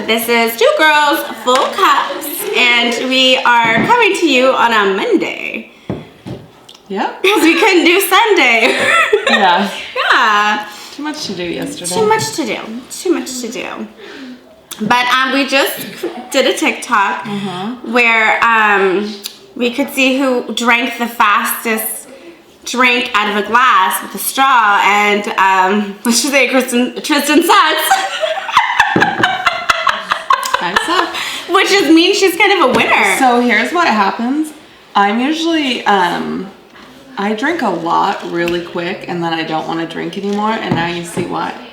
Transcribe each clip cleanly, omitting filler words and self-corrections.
This is Two Girls, Full Cups, and we are coming to you on a Monday. Yep. Because we couldn't do Sunday. Yeah. Yeah. Too much to do yesterday. Too much to do. Too much to do. But we just did a TikTok where we could see who drank the fastest drink out of a glass with a straw, and let's just say Tristan sucks. I suck. Which just means she's kind of a winner. So here's what happens. I'm usually, I drink a lot really quick and then I don't want to drink anymore, and now you see why.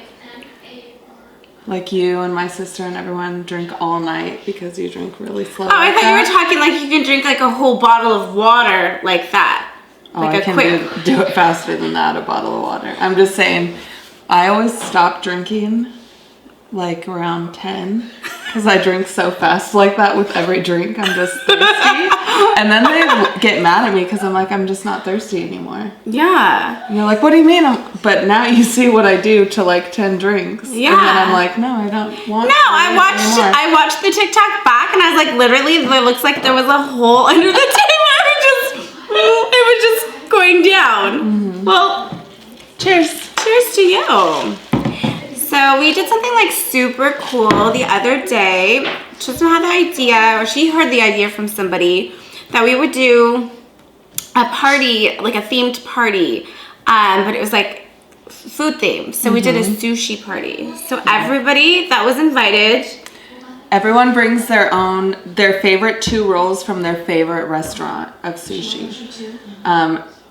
Like you and my sister and everyone drink all night because you drink really slow. Oh, I thought you were talking like you can drink like a whole bottle of water like that. Oh, like I can do it faster than that, a bottle of water. I'm just saying, I always stop drinking like around 10 because I drink so fast like that with every drink. I'm just thirsty. And then they get mad at me because I'm like, I'm just not thirsty anymore. Yeah. And they're like, what do you mean? But now you see what I do to like 10 drinks. Yeah. And then I'm like, no, I don't want No, I watched the TikTok back and I was like, literally, it looks like there was a hole under the table. It was just going down. Well, cheers. Cheers to you. So we did something like super cool the other day. Tristan had the idea, or she heard the idea from somebody, that we would do a party, like a themed party, but it was like food themed. So we did a sushi party. So everybody that was invited, everyone brings their favorite 2 rolls from their favorite restaurant of sushi.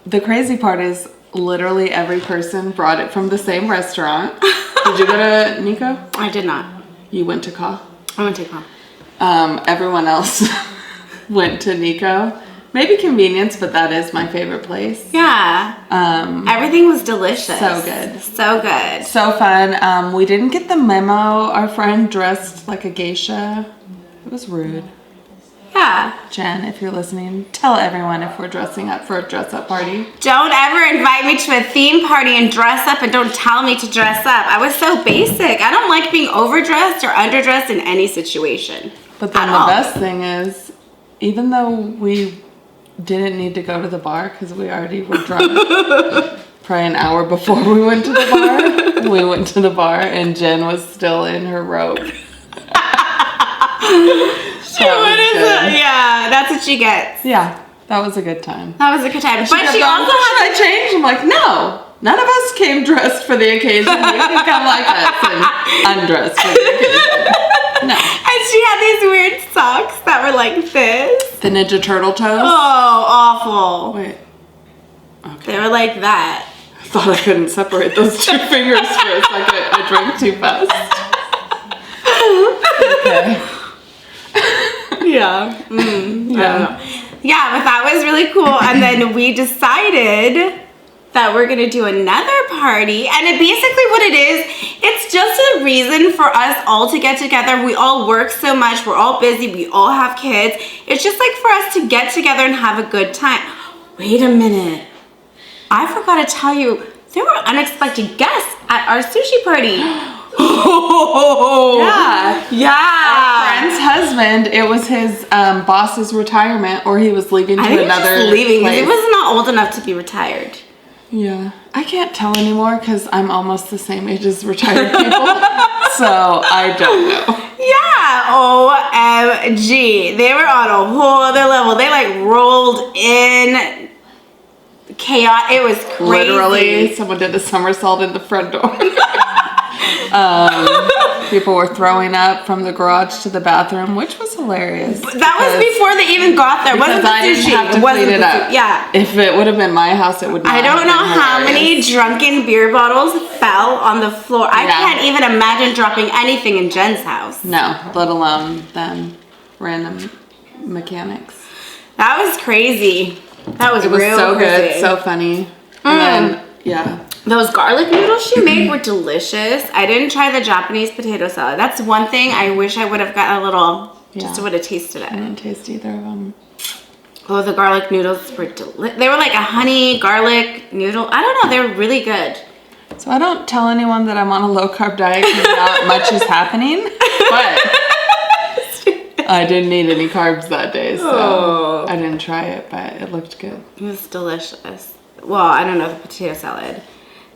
The crazy part is literally every person brought it from the same restaurant. Did you go to Nico? I did not. You went to Ka? I went to Ka. Everyone else went to Nico. Maybe convenience, but that is my favorite place. Yeah. Everything was delicious. So good. So good. So fun. We didn't get the memo. Our friend dressed like a geisha. It was rude. Yeah. Jen, if you're listening, tell everyone if we're dressing up for a dress-up party. Don't ever invite me to a theme party and dress up, and don't tell me to dress up. I was so basic. I don't like being overdressed or underdressed in any situation. But then the best thing is, even though we didn't need to go to the bar because we already were drunk, probably an hour before we went to the bar, we went to the bar and Jen was still in her robe. Yeah, that's what she gets. Yeah, that was a good time. That was a good time. But she also should I change? I'm like, no. None of us came dressed for the occasion. You can come like us and undressed for the occasion. No. And she had these weird socks that were like this. The Ninja Turtle toes? Oh, awful. Wait. Okay. They were like that. I thought I couldn't separate those 2 fingers for a second. I drank too fast. Okay. Yeah. Yeah, but that was really cool. And then we decided that we're gonna do another party, and basically what it is, it's just a reason for us all to get together. We all work so much, we're all busy, we all have kids. It's just like for us to get together and have a good time. Wait a minute, I forgot to tell you, there were unexpected guests at our sushi party. Yeah. Our friend's husband, it was his boss's retirement, or he was leaving to another just leaving place. He was not old enough to be retired. Yeah. I can't tell anymore because I'm almost the same age as retired people. So I don't know. Yeah. OMG. They were on a whole other level. They like rolled in chaos. It was crazy. Literally, someone did a somersault in the front door. People were throwing up from the garage to the bathroom, which was hilarious. That was before they even got there. Because I didn't have to clean it up. Yeah. If it would have been my house, it would not I don't know how hilarious. many drunken beer bottles fell on the floor. I can't even imagine dropping anything in Jen's house. No, let alone them random mechanics. That was crazy. That was It was real so crazy. good, so funny. And then, yeah. Those garlic noodles she made were delicious. I didn't try the Japanese potato salad. That's one thing I wish I would have gotten a little, just would have tasted it. I didn't taste either of them. Oh, the garlic noodles were delicious. They were like a honey garlic noodle. I don't know, they were really good. So I don't tell anyone that I'm on a low carb diet because not much is happening. But I didn't eat any carbs that day, so Oh. I didn't try it, but it looked good. It was delicious. Well, I don't know the potato salad.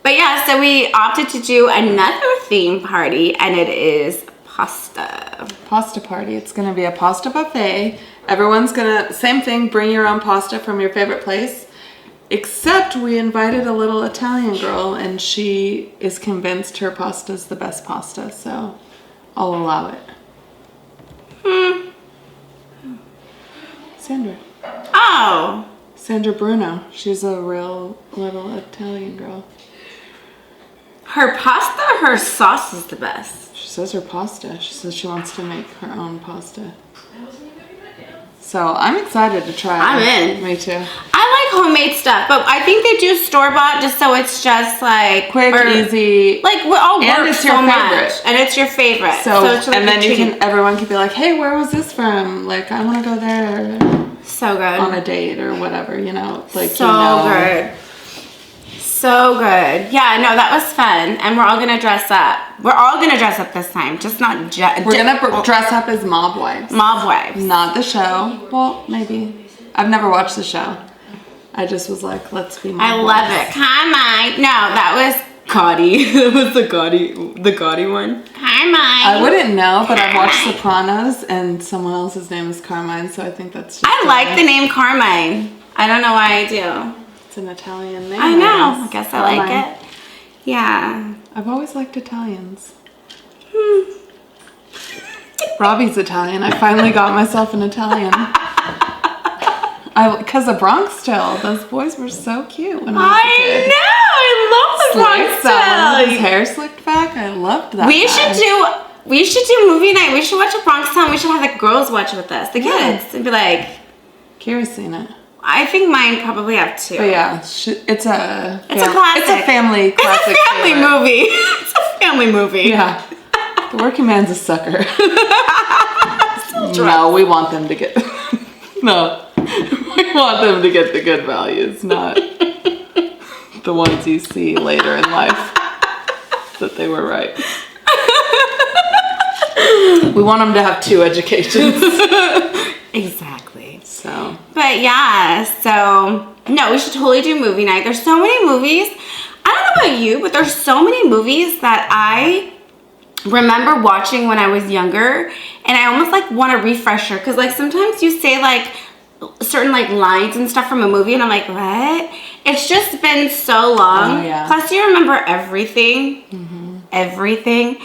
But yeah, so we opted to do another theme party, and it is pasta. Pasta party. It's going to be a pasta buffet. Everyone's going to, same thing, bring your own pasta from your favorite place. Except we invited a little Italian girl, and she is convinced her pasta is the best pasta, so I'll allow it. Sandra. Oh. Sandra Bruno. She's a real little Italian girl. Her pasta or her sauce is the best? She says her pasta. She says she wants to make her own pasta. So I'm excited to try it. I'm in. Me too. I like homemade stuff, but I think they do store-bought just so it's just like... Quick, easy. Like, we all and work it's so your much. favorite. And it's your favorite. So it's like and then you treat. can, everyone can be like, hey, where was this from? Like, I want to go there So good. on a date or whatever, you know. Like, So you know. good. So good. Yeah, no, that was fun. And we're all going to dress up. We're all going to dress up this time. Just not... We're going to dress up as mob wives. Mob wives. Not the show. Well, maybe. I've never watched the show. I just was like, let's be mob I love wives. it. Carmine. No, that was Gotti. That was the Gotti one. Carmine. I wouldn't know, but I've watched Sopranos, and someone else's name is Carmine, so I think that's just... I like the name Carmine. I don't know why I do. It's an Italian name. I know. I guess I like Carmine. it. Yeah. I've always liked Italians. Robbie's Italian. I finally got myself an Italian. Because of Bronx Tale. Those boys were so cute when I was a kid. I know. I love the Bronx That one with his Tale. hair slicked back. I loved that. We guy. should do movie night. We should watch a Bronx Tale. We should have the girls watch with us, the Yeah. kids, and be like. Kira's seen it. I think mine probably have two. But yeah, it's a It's a classic. It's a family classic. It's a family favorite. movie. It's a family movie. Yeah. The working man's a sucker. No, we want them to get... No. We want them to get the good values, not the ones you see later in life that they were right. We want them to have two educations. Exactly. So... But yeah, so no, we should totally do movie night. There's so many movies. I don't know about you, but there's so many movies that I remember watching when I was younger, and I almost like want a refresher because like sometimes you say like certain like lines and stuff from a movie, and I'm like, what? It's just been so long. Oh, yeah. Plus, you remember everything. Everything.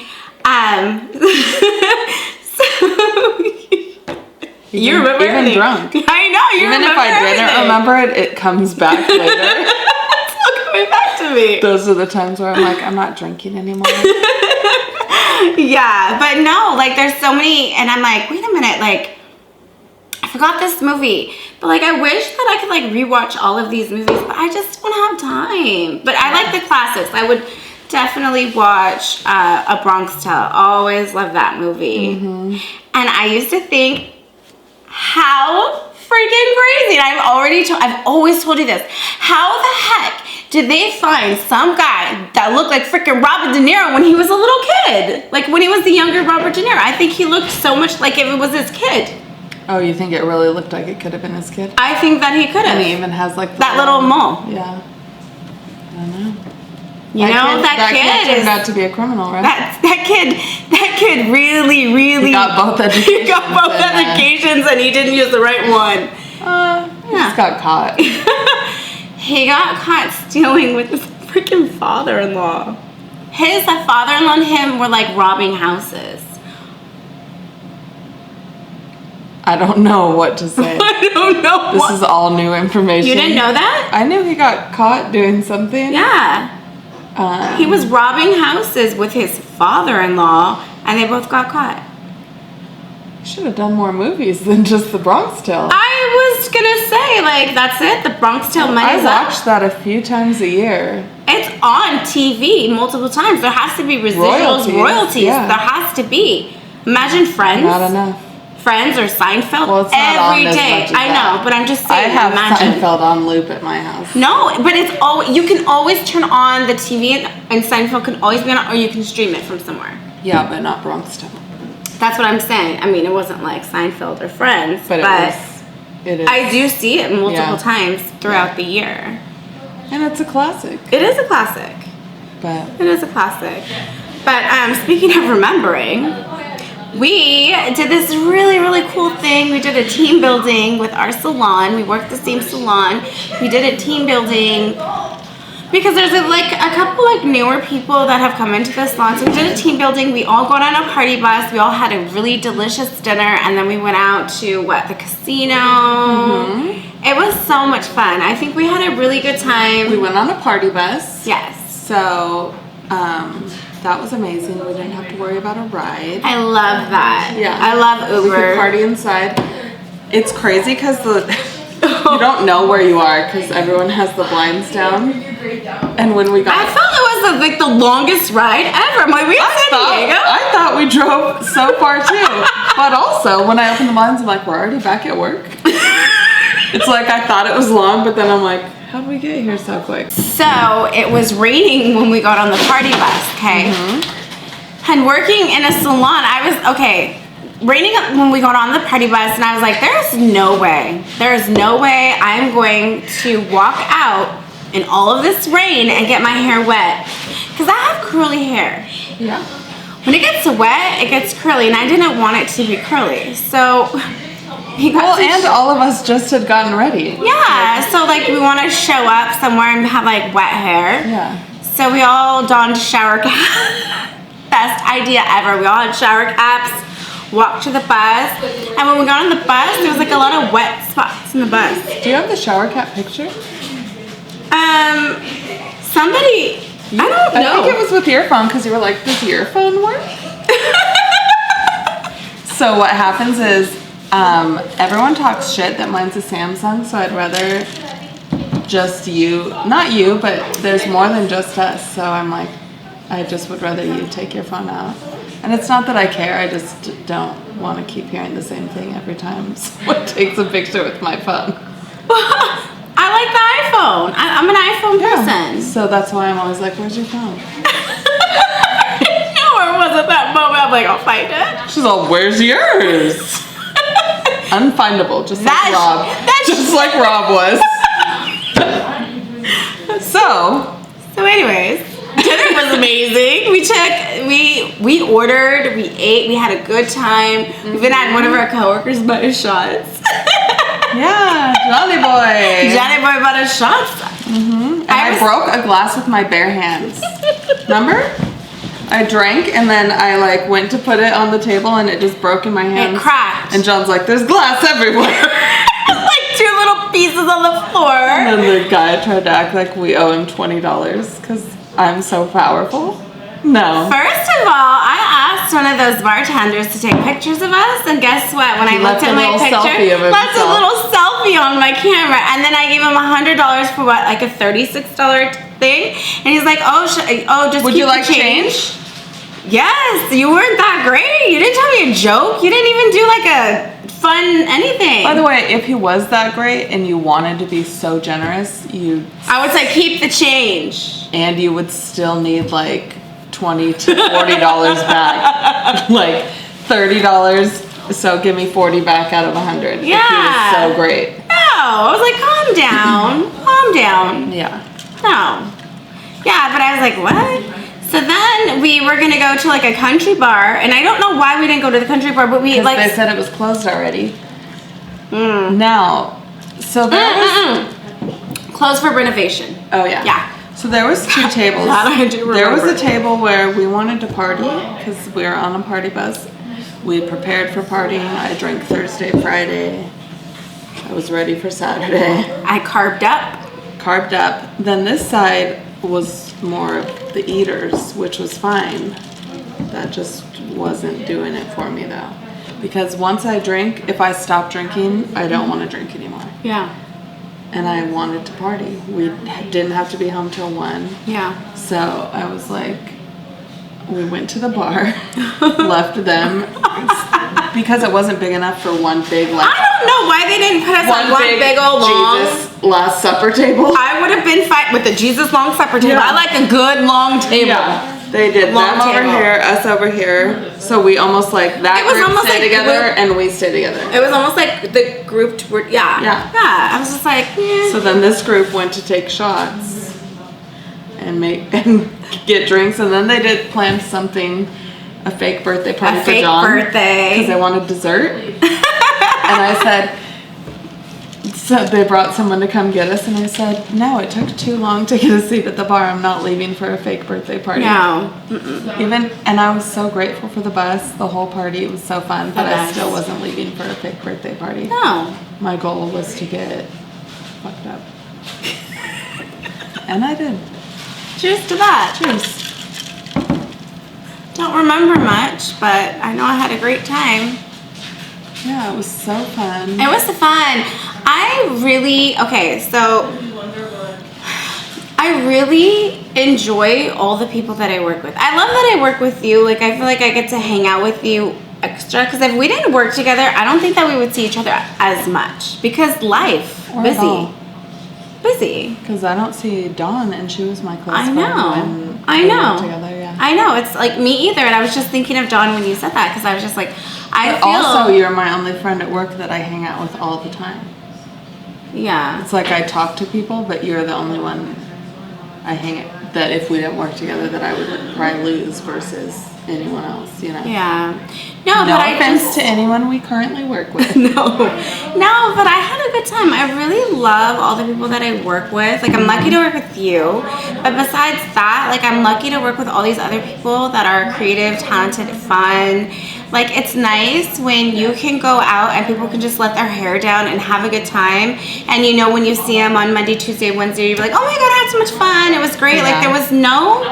You remember even everything. drunk. I know, you Even if remember I didn't everything. remember it, it comes back later. It's still coming back to me. Those are the times where I'm like, I'm not drinking anymore. Yeah, but no, like there's so many, and I'm like, wait a minute, like I forgot this movie, but like I wish that I could like rewatch all of these movies, but I just don't have time. But I like the classics. I would definitely watch A Bronx Tale. Always love that movie. And I used to think, how freaking crazy! And I've always told you this. How the heck did they find some guy that looked like freaking Robert De Niro when he was a little kid? Like when he was the younger Robert De Niro. I think he looked so much like if it was his kid. Oh, you think it really looked like it could have been his kid? I think that he could And he have. even has like That little mole. Yeah. I don't know. You know, that kid turned is out to be a criminal, right? that kid really He got both educations. he got both educations and he didn't use the right one. He just got caught. He got caught stealing with his freaking father-in-law. His father-in-law and him were like robbing houses. I don't know what to say. I don't know. This is all new information. You didn't know that? I knew he got caught doing something. Yeah. He was robbing houses with his father-in-law, and they both got caught. Should have done more movies than just The Bronx Tale. I was gonna say, like, that's it. The Bronx Tale I money's up. watch that a few times a year. It's on TV multiple times. There has to be residuals, royalties. yeah. There has to be. Imagine Friends. Not enough. Friends or Seinfeld Well, it's not every on as day. much as I that. know, but I'm just I saying. have Imagine. Seinfeld on loop at my house. No, but it's all you can always turn on the TV and Seinfeld can always be on, or you can stream it from somewhere. Yeah, but not Bronx Tale. That's what I'm saying. I mean, it wasn't like Seinfeld or Friends, but it is. I do see it multiple times throughout the year. And it's a classic. It is a classic. But it is a classic. But speaking of remembering, we did this really, really cool thing. We did a team building with our salon. We worked the same salon. We did a team building because there's a couple newer people that have come into the salon. So we did a team building. We all got on a party bus. We all had a really delicious dinner, and then we went out to the casino. Mm-hmm. It was so much fun. I think we had a really good time. We went on a party bus. Yes. So that was amazing. We didn't have to worry about a ride. I love that. Yeah. I love Uber. We could party inside. It's crazy because you don't know where you are because everyone has the blinds down. And when we got, I felt it was the longest ride ever. I'm like, we in San Diego? I thought we drove so far too. But also, when I opened the blinds, I'm like, we're already back at work. It's like I thought it was long, but then I'm like, how did we get here so quick? So it was raining when we got on the party bus, okay? Mm-hmm. And working in a salon, raining when we got on the party bus, and I was like, there is no way I'm going to walk out in all of this rain and get my hair wet. Because I have curly hair. Yeah. When it gets wet, it gets curly, and I didn't want it to be curly. So and all of us just had gotten ready. Yeah, so we want to show up somewhere and have wet hair. Yeah. So we all donned shower caps. Best idea ever. We all had shower caps, walked to the bus, and when we got on the bus, there was a lot of wet spots in the bus. Do you have the shower cap picture? Somebody, I don't know. I think it was with your phone because you were like, does your phone work? So what happens is, everyone talks shit that mine's a Samsung, so I'd rather just not you, but there's more than just us, so I'm like, I just would rather you take your phone out. And it's not that I care, I just don't want to keep hearing the same thing every time someone takes a picture with my phone. I like the iPhone. I'm an iPhone person. So that's why I'm always like, where's your phone? No, it wasn't that moment. I'm like, I'll find it. She's all, where's yours? Unfindable, just like Rob. Just like Rob was. So anyways, dinner was amazing. We ordered, we ate, we had a good time. Mm-hmm. We even had one of our coworkers buy us shots. Yeah, Johnny Boy. Johnny Boy bought us shots. Mm-hmm. And I broke a glass with my bare hands. Remember? I drank and then I went to put it on the table and it just broke in my hands. It cracked. And John's like, there's glass everywhere. Two little pieces on the floor. And then the guy tried to act like we owe him $20 because I'm so powerful. No. First of all, I asked one of those bartenders to take pictures of us, and guess what? When I looked at my picture, left a little selfie on my camera, and then I gave him $100 for what, a $36 thing, and he's like, just would you like change? Yes, you weren't that great. You didn't tell me a joke. You didn't even do a fun anything. By the way, if he was that great and you wanted to be so generous, I would say keep the change. And you would still need $20 to $40 back. $30, so give me 40 back out of 100. Yeah. If he was so great. No, I was like, calm down. Calm down. Yeah. No. Yeah, but I was like, what? So then we were gonna go to a country bar, and I don't know why we didn't go to the country bar, but we they said it was closed already. Now, so there was closed for renovation. Oh yeah. Yeah. So there was two tables. That I do remember. There was a table where we wanted to party because we were on a party bus. We had prepared for partying. I drank Thursday, Friday. I was ready for Saturday. I carved up. Then this side was more of the eaters, which was fine. That just wasn't doing it for me though. Because once I drink, if I stop drinking, I don't want to drink anymore. Yeah. And I wanted to party. We didn't have to be home till 1. Yeah. So I was like, we went to the bar, left them, because it wasn't big enough for one big, I don't know why they didn't put us on one big old long Jesus Last Supper table. I would have been fine with the Jesus Long Supper table. Yeah. I like a good long table. Yeah. They did Long them over table. here, us over here. So we almost like that It was group almost stay like together group- and we stay together. It was almost like the grouped were, yeah. I was just like, yeah. So then this group went to take shots and get drinks, and then they did plan something, a fake birthday party A for fake John birthday. because they wanted dessert. And I said, so they brought someone to come get us, and I said, no, it took too long to get a seat at the bar. I'm not leaving for a fake birthday party. No. And I was so grateful for the bus, the whole party. It was so fun, but I best. still wasn't leaving for a fake birthday party. No. My goal was to get fucked up. And I did. Cheers to that. Cheers. Don't remember much, but I know I had a great time. Yeah, it was so fun. It was fun. I really enjoy all the people that I work with. I love that I work with you. Like, I feel like I get to hang out with you extra, because if we didn't work together, I don't think that we would see each other as much, because life, Or at all. busy. Because I don't see Dawn, and she was my close I friend know. when I we know. worked together. Yeah. I know. It's like me either. And I was just thinking of Dawn when you said that, because I was just like, But also, you're my only friend at work that I hang out with all the time. yeah. It's like I talk to people, but you're the only one I that if we didn't work together that I would probably lose versus anyone else, you know? Yeah. No, No but I offense just, to anyone we currently work with. no, but I had a good time. I really love all the people that I work with. Like, I'm lucky to work with you. But besides that, like, I'm lucky to work with all these other people that are creative, talented, fun. Like, it's nice when you can go out and people can just let their hair down and have a good time. And you know, when you see them on Monday, Tuesday, Wednesday, you're like, oh my God, I had so much fun. It was great. Yeah. Like, there was no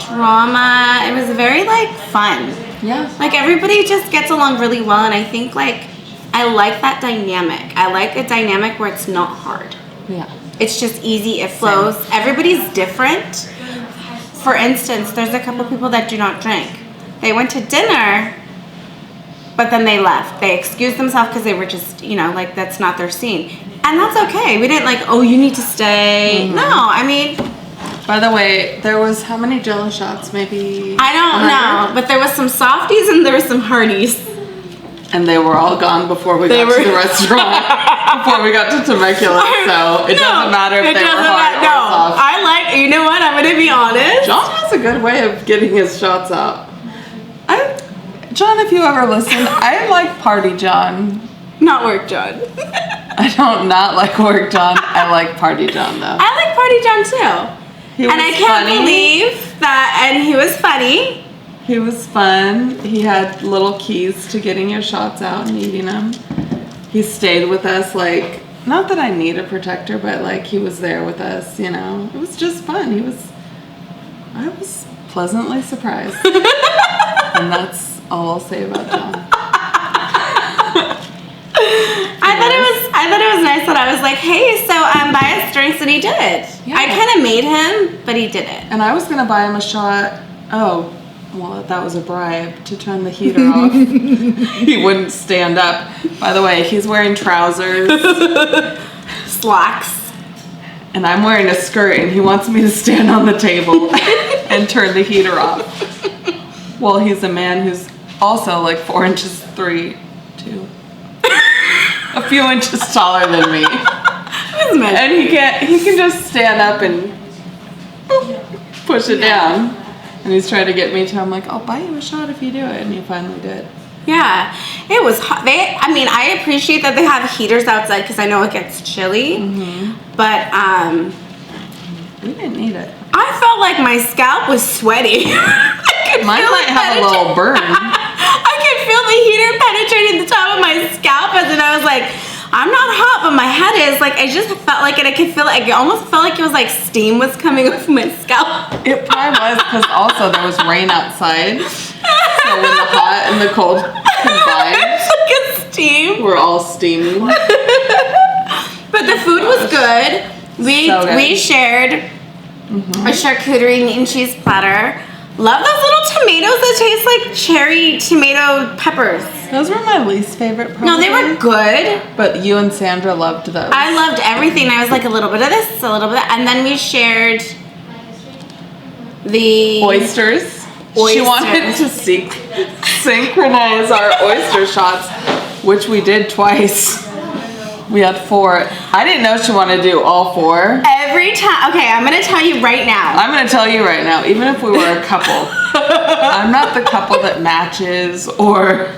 drama. It was very, like, fun. Yeah. Like, everybody just gets along really well, and I think, like, I like that dynamic. I like a dynamic where it's not hard. Yeah. It's just easy, it flows. Everybody's different. For instance, there's a couple people that do not drink. They went to dinner, but then they left. They excused themselves because they were just, you know, like, that's not their scene. And that's okay. We didn't like, oh, you need to stay. Mm-hmm. No, I mean, By the way, there was how many Jello shots? Maybe I don't 100? know. But there was some softies and there was some Hardee's. And they were all gone before we got to the restaurant. Before we got to Temecula, so it doesn't matter if they were hard or soft. I like, you know what, I'm going to be honest. John has a good way of getting his shots out. John, if you ever listen, I like Party John. Not work John. I don't not like work John. I like Party John though. I like Party John too. He was And I can't funny. believe that, and he was funny. He was fun. He had little keys to getting your shots out and eating them. He stayed with us, like, not that I need a protector, but like he was there with us, you know. It was just fun. I was pleasantly surprised. And that's all I'll say about John. I thought it was nice that I was like, hey, so buy us drinks, and he did it. Yeah. I kind of made him, but he did it. And I was gonna buy him a shot. Oh, well, that was a bribe to turn the heater off. He wouldn't stand up. By the way, he's wearing trousers. Slacks. And I'm wearing a skirt, and he wants me to stand on the table and turn the heater off. Well, he's a man who's also like 4 inches 3, 2, a few inches taller than me. And he can just stand up and push it down. And he's trying to get me to, I'm like, I'll buy you a shot if you do it. And he finally did. Yeah, it was hot. I appreciate that they have heaters outside because I know it gets chilly. But We didn't need it. I felt like my scalp was sweaty. Mine might have a little burn. I could feel the heater penetrating the top of my scalp, and then I was like, I'm not hot, but my head is. Like, I just felt like it. I could feel it. It almost felt like it was like steam was coming off my scalp. It probably was because also there was rain outside. So when the hot and the cold combined, It's like a steam. we're all steaming. But the food was good. So good. We shared a charcuterie meat and cheese platter. Love those little tomatoes that taste like cherry tomato peppers. Those were my least favorite. Probably. No, they were good. But you and Sandra loved those. I loved everything. I was like, a little bit of this, a little bit of that. And then we shared the Oysters. She wanted to synchronize our oyster shots, which we did twice. We had 4. I didn't know she wanted to do all 4. Every time. Okay, I'm going to tell you right now. I'm going to tell you right now, even if we were a couple, I'm not the couple that matches or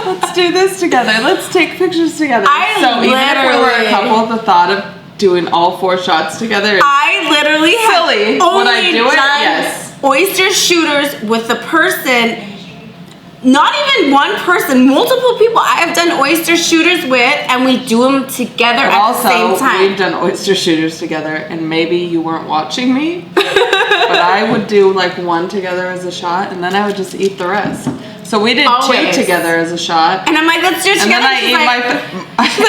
let's do this together. Let's take pictures together. So even if we were a couple, the thought of doing all 4 shots together is literally silly. Would I do it? Yes. Oyster shooters with the person. Not even one person, multiple people I have done oyster shooters with, and we do them together at the same time. We've done oyster shooters together, and maybe you weren't watching me, but I would do like 1 together as a shot, and then I would just eat the rest. So we did 2 together as a shot. And I'm like, let's do it together. And then I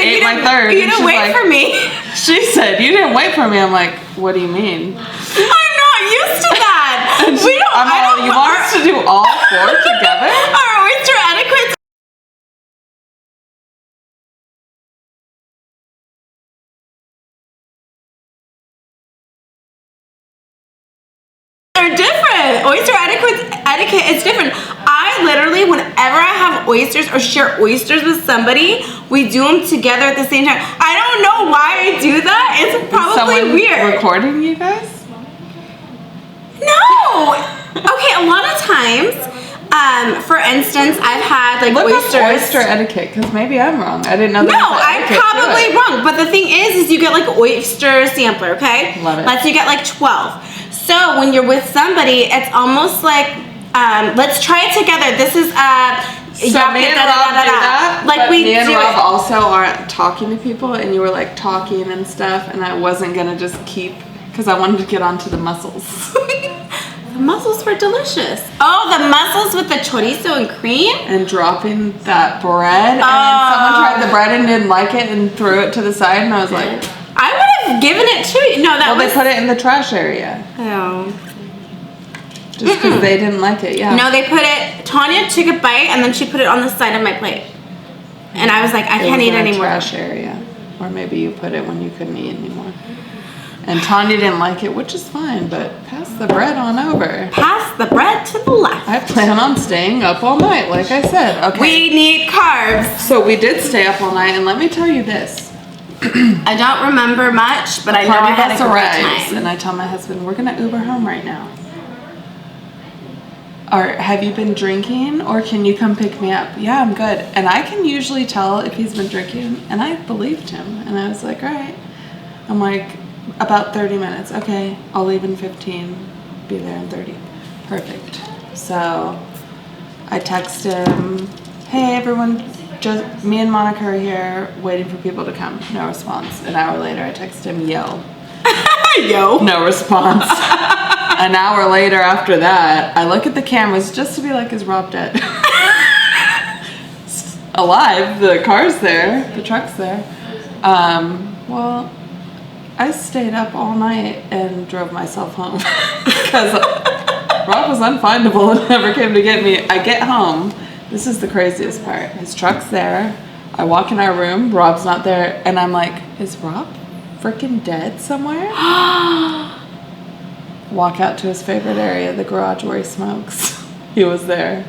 ate my third. You didn't wait for me. She said, you didn't wait for me. I'm like, what do you mean? I'm not used to that. You want us to do all 4 together? Our oyster etiquette. They're different. Oyster etiquette is different. I literally, whenever I have oysters or share oysters with somebody, we do them together at the same time. I don't know why I do that. It's probably weird. Recording you guys? No. Okay, a lot of times, for instance, I've had like oysters. Oyster etiquette, because maybe I'm wrong. I didn't know. No, I'm probably wrong. But the thing is you get like oyster sampler, okay? Love it. You get like 12. So when you're with somebody, it's almost like, let's try it together. This is so me and Rob do that. Like me and Rob also aren't talking to people, and you were like talking and stuff, and I wasn't gonna just keep because I wanted to get onto the mussels. The mussels were delicious. Oh, the mussels with the chorizo and cream? And dropping that bread. And then someone tried the bread and didn't like it and threw it to the side, and I was like, I would have given it to you. No, they put it in the trash area. Oh. Just because they didn't like it, yeah. No, they put it, Tanya took a bite and then she put it on the side of my plate. And I was like, I can't eat anymore. Trash area. Or maybe you put it when you couldn't eat anymore. And Tanya didn't like it, which is fine, but pass the bread on over. Pass the bread to the left. I plan on staying up all night, like I said. Okay. We need carbs. So we did stay up all night, and let me tell you this. I don't remember much, but I know I had a great time. And I tell my husband, we're going to Uber home right now. Or have you been drinking, or can you come pick me up? Yeah, I'm good. And I can usually tell if he's been drinking, and I believed him. And I was like, all right. I'm like, about 30 minutes. Okay, I'll leave in 15. Be there in 30. Perfect. So I text him, hey everyone, just me and Monica are here waiting for people to come. No response. An hour later I text him, yo. Yo. No response. An hour later after that, I look at the cameras just to be like, is Rob dead? Alive, the car's there, the truck's there. Well, I stayed up all night and drove myself home because Rob was unfindable and never came to get me. I get home. This is the craziest part. His truck's there. I walk in our room. Rob's not there. And I'm like, is Rob freaking dead somewhere? Walk out to his favorite area, the garage where he smokes. He was there.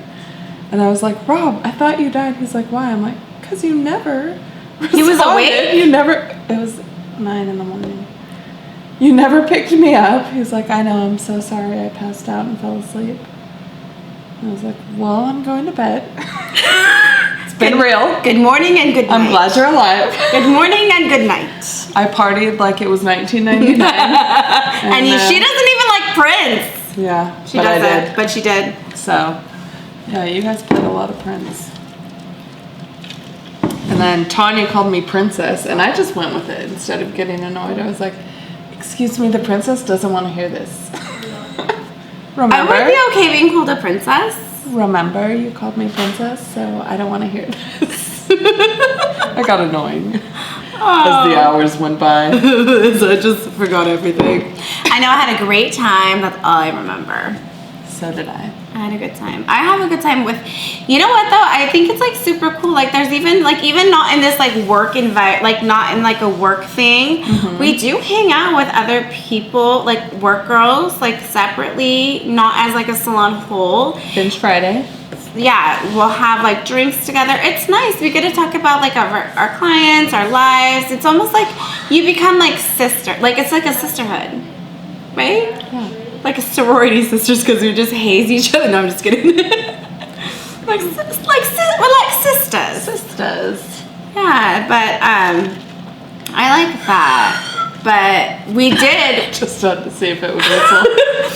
And I was like, Rob, I thought you died. He's like, why? I'm like, because you never responded. He was awake? You never, it was 9 in the morning. You never picked me up. He's like, I know, I'm so sorry. I passed out and fell asleep. I was like, well, I'm going to bed. It's been real. Good morning and good night. I'm glad you're alive. Good morning and good night. I partied like it was 1999. and she doesn't even like Prince. Yeah, she doesn't, I did. but she did. So, yeah, you guys played a lot of Prince. And then Tanya called me princess, and I just went with it instead of getting annoyed. I was like, excuse me, the princess doesn't want to hear this. Remember? I would be okay being called a princess. Remember, you called me princess, so I don't want to hear this. I got annoying as the hours went by. So I just forgot everything. I know I had a great time. That's all I remember. So did I. I had a good time. I have a good time with, you know what though? I think it's like super cool. Like there's even not in this like work like not in like a work thing. Mm-hmm. We do hang out with other people, like work girls, like separately, not as like a salon whole. Binge Friday. Yeah, we'll have like drinks together. It's nice. We get to talk about like our clients, our lives. It's almost like you become like sister. Like it's like a sisterhood, right? Yeah. Like a sorority sisters because we just haze each other. No, I'm just kidding. we're like sisters. Sisters. Yeah, but I like that. But we did. Just had to see if it would whistle.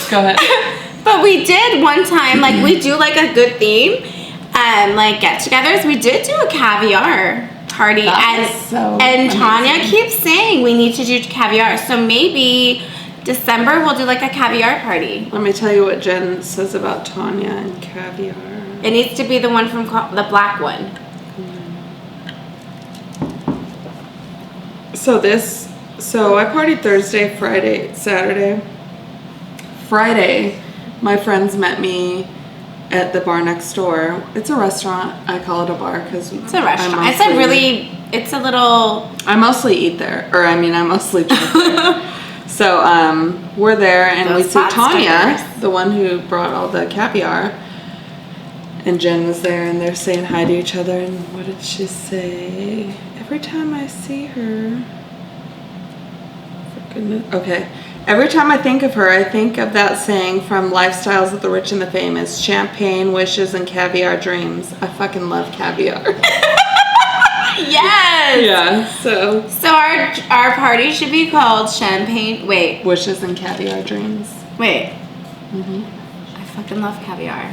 Go ahead. But we did one time, like we do like a good theme, like get-togethers. We did do a caviar party, and Tanya keeps saying we need to do caviar. So maybe December we'll do like a caviar party. Let me tell you what Jen says about Tanya and caviar. It needs to be the one from the black one. So I partied Thursday, Friday, Saturday. Friday, my friends met me at the bar next door. It's a restaurant. I call it a bar because it's a restaurant. It's a little. I mostly eat there, or I mostly drink there. So we're there, and we see Tanya, the one who brought all the caviar, and Jen was there, and they're saying hi to each other. And what did she say? Every time I see her, for goodness, okay. Every time I think of her, I think of that saying from Lifestyles of the Rich and the Famous: champagne, wishes, and caviar dreams. I fucking love caviar. Yes. Yeah. So our party should be called Champagne. Wait. Wishes and Caviar Dreams. Wait. I fucking love caviar.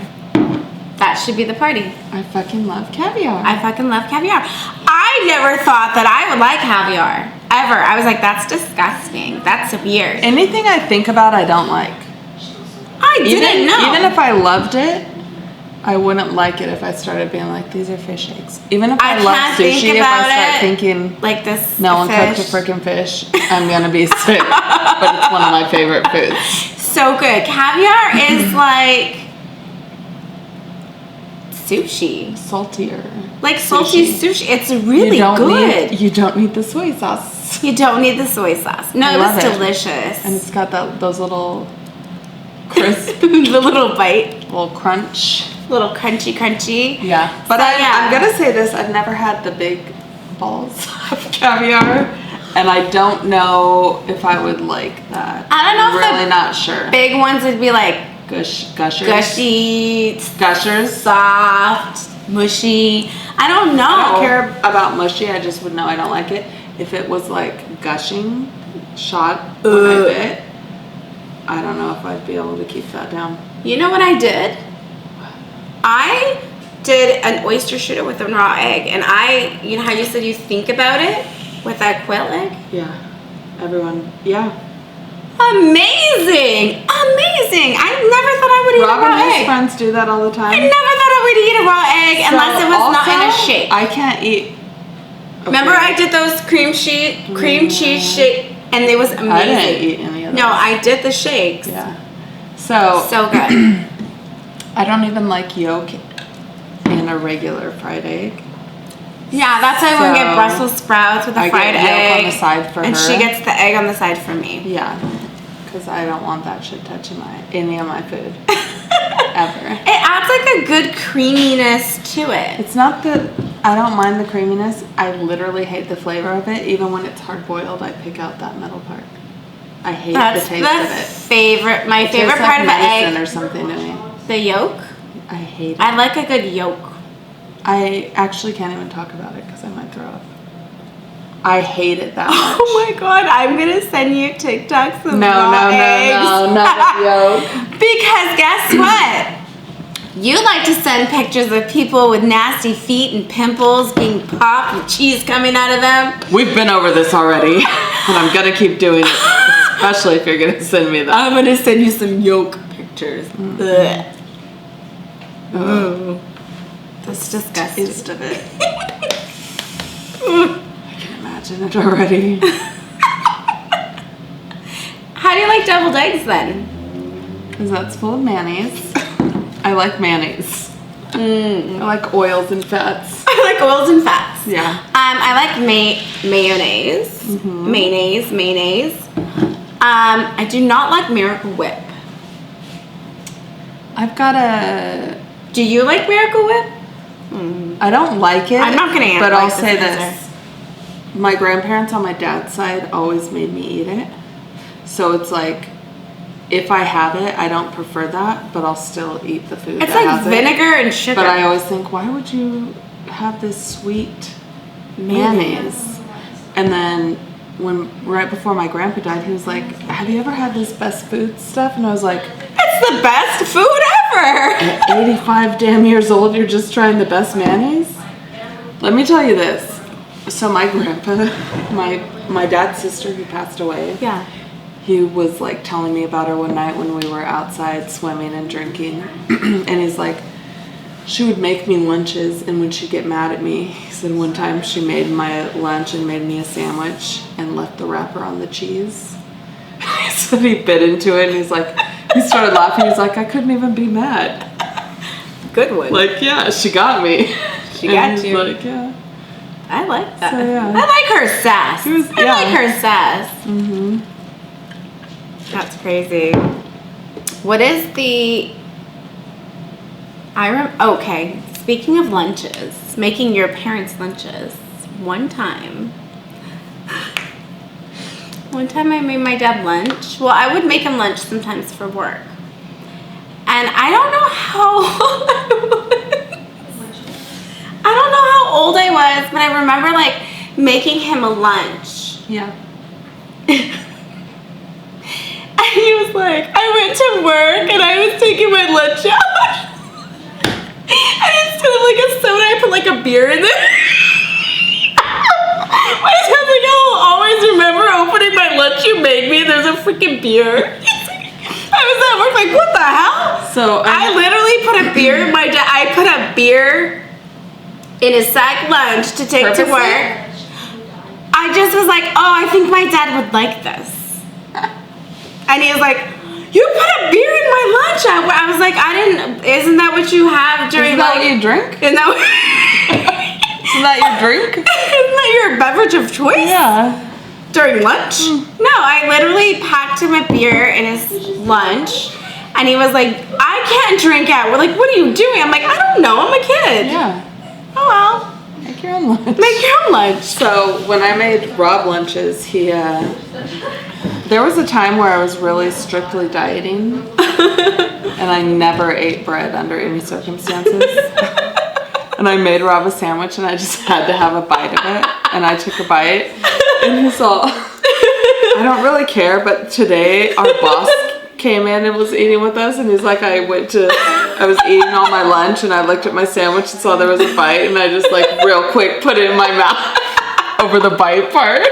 That should be the party. I fucking love caviar. I fucking love caviar. I never thought that I would like caviar. Ever. I was like, that's disgusting. That's weird. Anything I think about, I don't like. I didn't know. Even if I loved it, I wouldn't like it if I started being like, these are fish eggs. Even if I love sushi, if I start thinking, like this, no one cooked a freaking fish, I'm gonna be sick. But it's one of my favorite foods. So good. Caviar is like sushi. Saltier. Like salty sushi. It's really good. You don't need the soy sauce. You don't need the soy sauce. No, it was delicious. And it's got those little crisp. The little bite. Little crunch. Little crunchy. Yeah. But I'm going to say this. I've never had the big balls of caviar. And I don't know if I would like that. I don't know. I'm really not sure. Big ones would be like gushers. Gushy. Gushers. Soft. Mushy. I don't know. I don't care about mushy. I just would know I don't like it. If it was like gushing, shot when I bit, I don't know if I'd be able to keep that down. You know what I did? I did an oyster shooter with a raw egg, and you know how you said you think about it with that quail egg? Yeah. Everyone. Yeah. Amazing! I never thought I would eat a raw egg. Rob and his friends do that all the time. I never thought I would eat a raw egg unless it was not in a shake. I can't eat. Okay. Remember I did those cream cheese shake, and it was amazing. I didn't eat any of those. No, I did the shakes. Yeah. So good. I don't even like yolk in a regular fried egg. Yeah, that's why we get Brussels sprouts with a fried egg. I get yolk on the side for her. And she gets the egg on the side for me. Yeah. Because I don't want that shit touching any of my food. Ever. It adds like a good creaminess to it. It's not that I don't mind the creaminess. I literally hate the flavor of it. Even when it's hard boiled, I pick out that middle part. I hate the taste of it. My favorite part of the egg or something to me. The yolk. I hate it. I like a good yolk. I actually can't even talk about it because I might throw up. I hate it that much. Oh my god, I'm gonna send you TikToks of raw eggs. No, not yolk. Because guess what? You like to send pictures of people with nasty feet and pimples being popped with cheese coming out of them. We've been over this already, and I'm gonna keep doing it, especially if you're gonna send me that. I'm gonna send you some yolk pictures. Ugh. Oh, that's disgusting. Taste of it. I can imagine it already. How do you like deviled eggs then? Because that's full of mayonnaise. I like mayonnaise. I like oils and fats. I like oils and fats. Yeah. I like mayonnaise. Mayonnaise. I do not like Miracle Whip. I've got a... Do you like Miracle Whip? I don't like it. I'm not going to answer. But I'll say this. My grandparents on my dad's side always made me eat it. So it's like, if I have it, I don't prefer that, but I'll still eat the food. It's like vinegar and sugar. But I always think, why would you have this sweet mayonnaise? And then right before my grandpa died, he was like, have you ever had this best food stuff? And I was like, it's the best food ever. At 85 damn years old, you're just trying the best mayonnaise? Let me tell you this. So my grandpa, my dad's sister who passed away. Yeah. He was like telling me about her one night when we were outside swimming and drinking. And he's like, she would make me lunches, and when she'd get mad at me, he said one time she made my lunch and made me a sandwich and left the wrapper on the cheese. He said he bit into it, and he's like, he started laughing. He's like, I couldn't even be mad. Good one. Like, yeah, she got me. She got you. Like, yeah. I like that. So, yeah. I like her sass. I like her sass. Mm-hmm. That's crazy. What is the... Okay, speaking of lunches, making your parents' lunches. One time I made my dad lunch. Well, I would make him lunch sometimes for work. And I don't know how old I was, but I remember like making him a lunch. Yeah. And he was like, I went to work and I was taking my lunch out. And instead of like a soda, I put like a beer in there. My dad's like, I'll always remember opening my lunch you made me. There's a freaking beer. I was at work like, what the hell? So I literally put a beer in my dad. I put a beer in his sack lunch to take to work. I just was like, oh, I think my dad would like this. And he was like, you put a beer in my lunch. I was like, isn't that what you have during Isn't that what you drink? Isn't that your drink? Isn't that your beverage of choice? Yeah. During lunch? No, I literally packed him a beer in his lunch. And he was like, I can't drink out. We're like, what are you doing? I'm like, I don't know. I'm a kid. Yeah. Oh, well. Make your own lunch. Make your own lunch. So when I made Rob lunches, there was a time where I was really strictly dieting. And I never ate bread under any circumstances. And I made Rob a sandwich and I just had to have a bite of it. And I took a bite. And he's all, I don't really care, but today our boss came in and was eating with us, and he's like, I was eating all my lunch and I looked at my sandwich and saw there was a bite, and I just like real quick put it in my mouth over the bite part.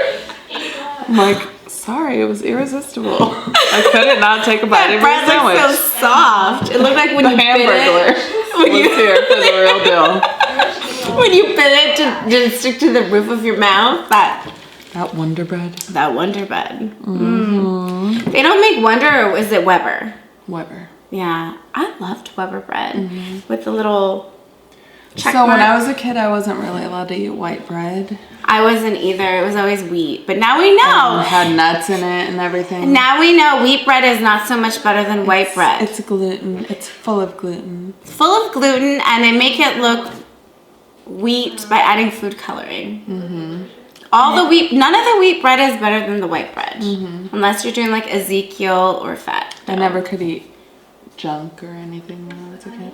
I'm like, sorry, it was irresistible. I couldn't not take a bite of your sandwich. That bread looked so soft. It looked like when you bit it. When you here for the real deal. When you bit it to stick to the roof of your mouth, that Wonder Bread. That Wonder Bread. Mm. They don't make Wonder, or is it Weber? Weber. Yeah, I loved Weber bread with the little check So mark. when I was a kid, I wasn't really allowed to eat white bread. I wasn't either. It was always wheat. But now we know. It had nuts in it and everything. Now we know wheat bread is not so much better than white bread. It's gluten. It's full of gluten. It's full of gluten, and they make it look wheat by adding food coloring. None of the wheat bread is better than the white bread. Unless you're doing like Ezekiel or fat dough. I never could eat junk or anything when I was a kid.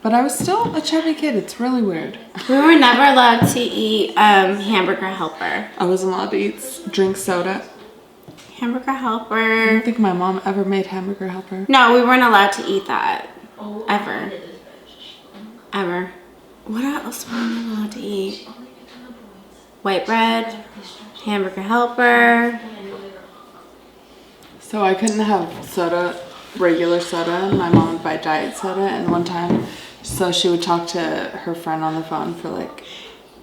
But I was still a chubby kid. It's really weird. We were never allowed to eat Hamburger Helper. I wasn't allowed to drink soda. Hamburger I Helper. don't think my mom ever made Hamburger Helper. No, we weren't allowed to eat that. Ever. What else were we not allowed to eat? White bread, Hamburger Helper. So I couldn't have soda, regular soda, and my mom would buy diet soda. And one time, so she would talk to her friend on the phone for like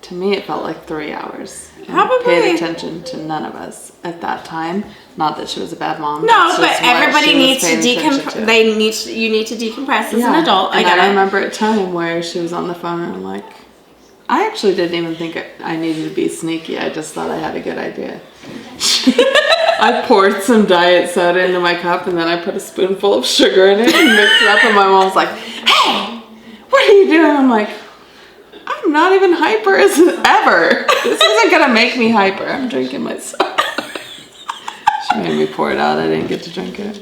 to me it felt like 3 hours. Probably. Paid attention to none of us at that time. Not that she was a bad mom. No, that's but just what everybody she was needs to paying attention decompress. to. You need to decompress as Yeah. an adult. I And get I it. remember a time where she was on the phone and I'm like, I actually didn't even think I needed to be sneaky. I just thought I had a good idea. I poured some diet soda into my cup and then I put a spoonful of sugar in it and mixed it up, and my mom was like, hey, what are you doing? I'm like, I'm not even hyper as ever. This isn't gonna make me hyper. I'm drinking my soda. She made me pour it out. I didn't get to drink it.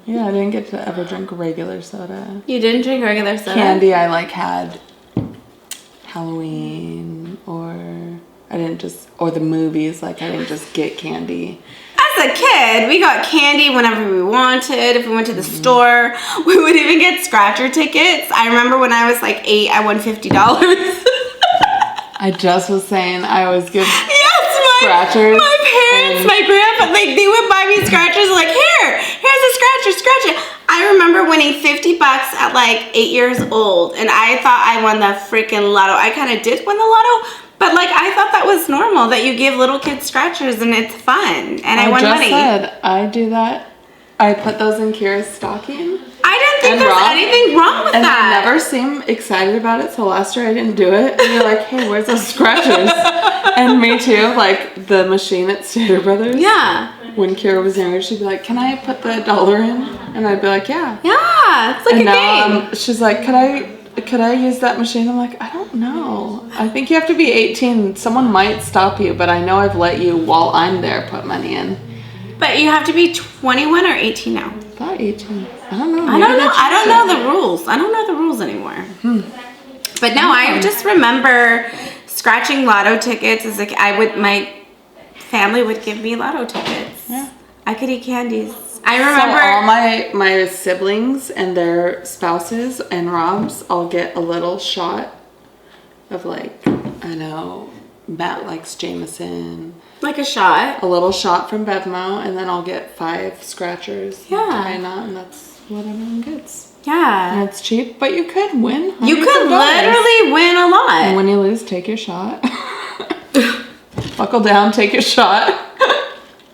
Yeah, I didn't get to ever drink regular soda. You didn't drink regular soda? Candy I like had Halloween, or I didn't just, or the movies, like I didn't just get candy. As a kid, we got candy whenever we wanted. If we went to the store, we would even get scratcher tickets. I remember when I was like 8, I won $50. I just was saying I always give scratchers. My parents, my grandpa, like they would buy me scratchers. Like here's a scratcher, scratch it. I remember winning $50 at like 8 years old, and I thought I won the freaking lotto. I kind of did win the lotto, but like I thought that was normal that you give little kids scratchers and it's fun. And I won money. Said I do that. I put those in Kira's stocking. I didn't think there's anything wrong with that. And I never seem excited about it, so last year I didn't do it. And you're like, hey, where's those scratchers? And me too, like the machine at Stater Brothers. Yeah. When Kira was younger, she'd be like, can I put the $1 in? And I'd be like, yeah. Yeah, it's like and a now, game. She's like, could I use that machine? I'm like, I don't know. I think you have to be 18. Someone might stop you, but I know I've let you, while I'm there, put money in. But you have to be 21 or 18 now. I thought 18. I don't know. I don't know the rules. I don't know the rules anymore. But no, I just remember scratching lotto tickets as like my family would give me lotto tickets. Yeah. I could eat candies. I remember all my siblings and their spouses and Rob's all get a little shot of like, I know, Matt likes Jameson. like a shot. A little shot from Bevmo, and then I'll get 5 scratchers. Yeah. And that's what everyone gets. Yeah. And it's cheap, but you could win. You could literally win a lot. And when you lose, take your shot. Buckle down, take your shot.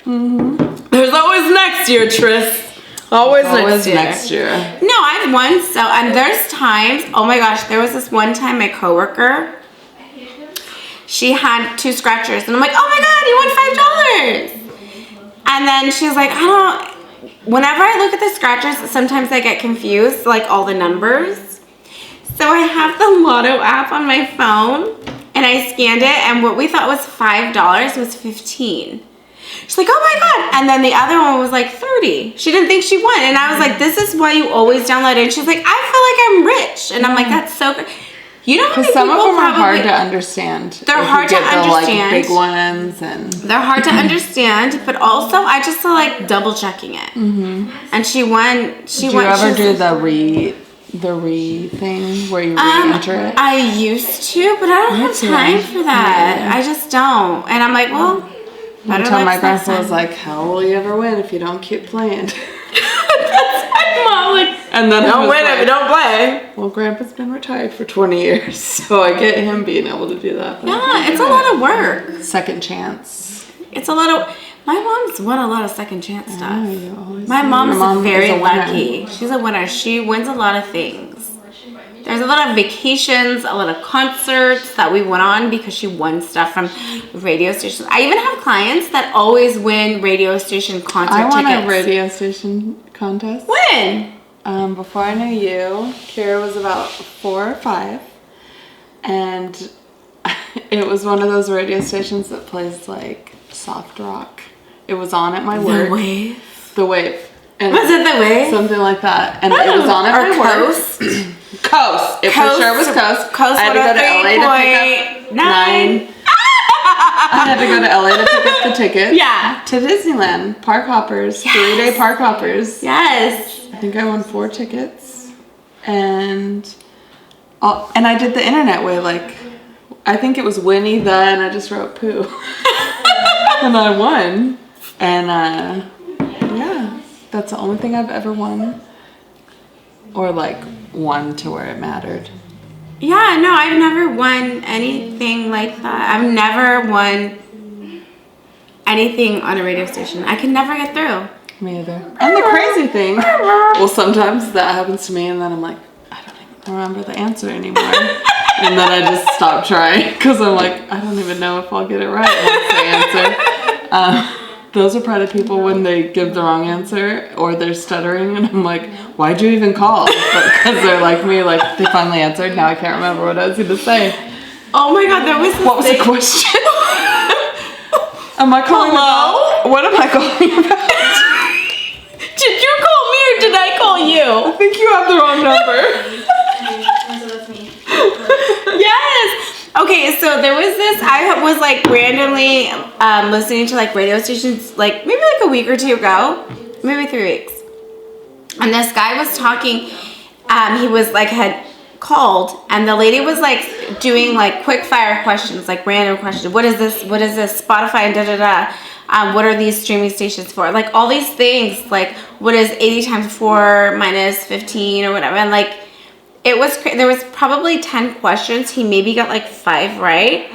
There's always next year, Tris. Always next year. No, I've won and there's times, oh my gosh, there was this one time my coworker, she had 2 scratchers and I'm like, oh my God, you won $5. And then she was like, whenever I look at the scratchers, sometimes I get confused, like all the numbers. So I have the Lotto app on my phone and I scanned it, and what we thought was $5 was 15. She's like, oh my God. And then the other one was like 30. She didn't think she won. And I was like, this is why you always download it. And she's like, I feel like I'm rich. And I'm like, that's so good. You know how many some of people them are hard to understand. They're hard to understand. Like big ones and they're hard to understand, but also I just feel like double checking it. And she won. Did you ever do the re thing where you re-enter it? I used to, but I don't have time for that. Yeah. I just don't. And I'm like, well, one time my grandpa was like, how will you ever win if you don't keep playing? my mom like, and then don't win if you don't play. Well, Grandpa's been retired for 20 years, so I get him being able to do that. Yeah, it's a lot of work. Second chance. It's a lot of. My mom's won a lot of second chance stuff. My mom mom's very is a lucky. She's a winner. She wins a lot of things. There's a lot of vacations, a lot of concerts that we went on because she won stuff from radio stations. I even have clients that always win radio station concert tickets. I won a radio station contest. When? Before I knew you, Kira was about 4 or 5, and it was one of those radio stations that plays like soft rock. It was on at my work. The Wave. And was it The Wave? Something like that. And it was on at my work. Coast. It for sure was Coast. Coast. I had to go to LA to pick up 9. I had to go to LA to pick up the tickets. Yeah. To Disneyland. Park hoppers. Yes. 3-day park hoppers. Yes. I think I won 4 tickets. And I did the internet way. Like, I think it was Winnie the, and I just wrote poo. And I won. And yeah, that's the only thing I've ever won. Or like won to where it mattered. Yeah, no, I've never won anything like that. I've never won anything on a radio station. I can never get through. Me either. And the crazy thing, well, sometimes that happens to me, and then I'm like, I don't even remember the answer anymore. And then I just stop trying because I'm like, I don't even know if I'll get it right once they answer. Those are probably people when they give the wrong answer or they're stuttering, and I'm like, why'd you even call? But because they're like me, like they finally answered. Now I can't remember what I was going to say. Oh my god, there was this What was the question? Am I calling about? What am I calling about? Did you call me or did I call you? I think you have the wrong number. Yes. Okay, so there was this, I was like randomly listening to like radio stations like maybe like a week or two ago, maybe 3 weeks. And this guy was talking, he was like had called and the lady was like doing like quick fire questions, like random questions. What is this? What is this? Spotify and da-da-da. What are these streaming stations for? Like all these things, like what is 80 times 4 minus 15 or whatever. And like, it was, there was probably 10 questions. He maybe got like 5 right.